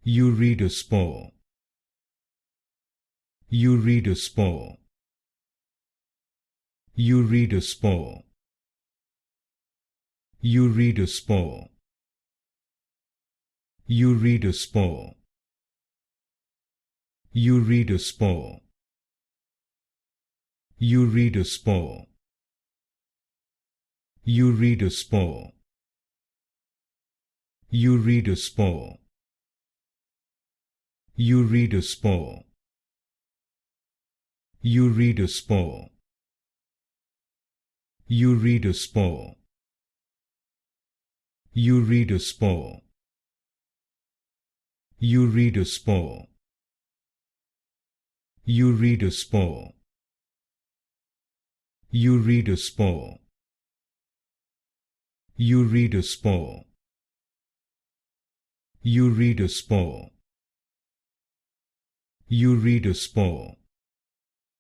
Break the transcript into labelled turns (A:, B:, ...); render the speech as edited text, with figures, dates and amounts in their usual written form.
A: Uredospore. Uredospore. Uredospore. Uredospore. Uredospore. Uredospore. Uredospore. Uredospore. Uredospore. Uredospore. Uredospore. Uredospore. Uredospore. Uredospore. Uredospore. Uredospore. Uredospore. Uredospore. Uredospore.